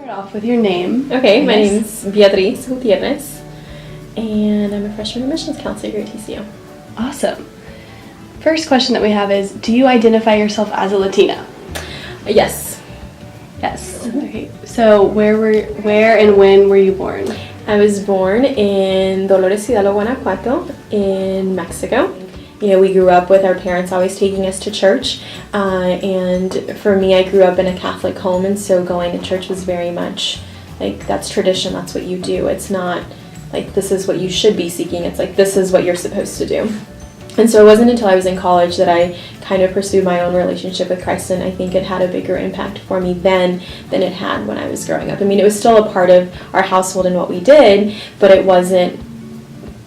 Start off with your name. Okay, my name's Beatriz Gutierrez, and I'm a freshman admissions counselor here at TCU. Awesome. First question that we have is, do you identify yourself as a Latina? Yes. Yes. Okay. So where and when were you born? I was born in Dolores Hidalgo, Guanajuato, in Mexico. You know, we grew up with our parents always taking us to church, and for me, I grew up in a Catholic home, and so going to church was very much like, that's tradition, that's what you do. It's not like, this is what you should be seeking, it's like, this is what you're supposed to do. And so it wasn't until I was in college that I kind of pursued my own relationship with Christ, and I think it had a bigger impact for me then than it had when I was growing up. I mean, it was still a part of our household and what we did, but it wasn't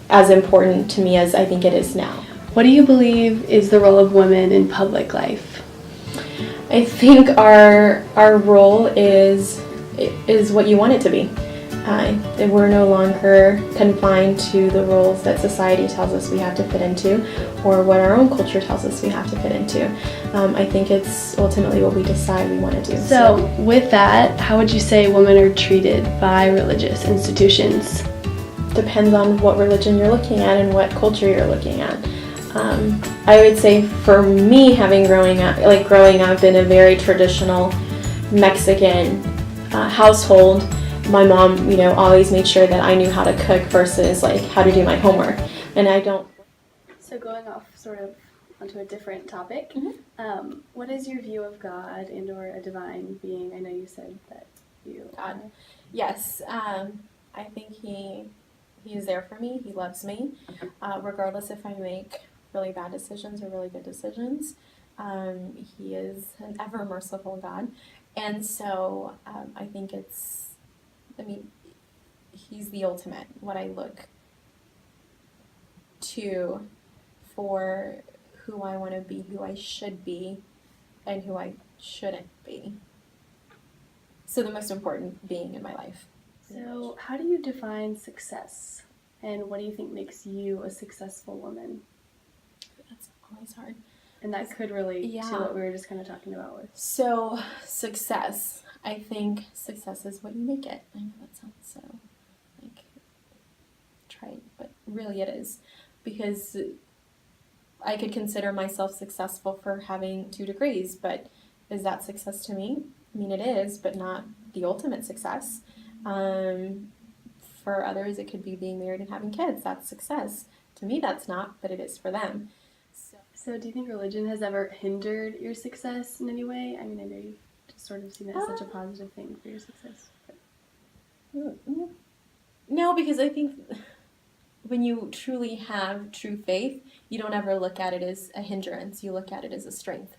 as important to me as I think it is now. What do you believe is the role of women in public life? I think our role is what you want it to be. We're no longer confined to the roles that society tells us we have to fit into, or what our own culture tells us we have to fit into. I think it's ultimately what we decide we want to do. So with that, how would you say women are treated by religious institutions? Depends on what religion you're looking at and what culture you're looking at. I would say for me, growing up in a very traditional Mexican household, my mom, always made sure that I knew how to cook versus like how to do my homework. And I don't. So going off sort of onto a different topic, what is your view of God and or a divine being? I know you said that you... God. Yes. I think he is there for me. He loves me, regardless if I make really bad decisions or really good decisions. He is an ever merciful God. And so I think he's the ultimate, what I look to for who I want to be, who I should be, and who I shouldn't be. So the most important being in my life. So how do you define success? And what do you think makes you a successful woman? That's always hard. And that could relate to what we were just kind of talking about with. So success. I think success is what you make it. I know that sounds so trite, but really it is. Because I could consider myself successful for having 2 degrees, but is that success to me? I mean, it is, but not the ultimate success. For others, it could be being married and having kids. That's success. To me, that's not, but it is for them. So do you think religion has ever hindered your success in any way? I mean, I know you've just sort of seen it as such a positive thing for your success. No, because I think when you truly have true faith, you don't ever look at it as a hindrance. You look at it as a strength.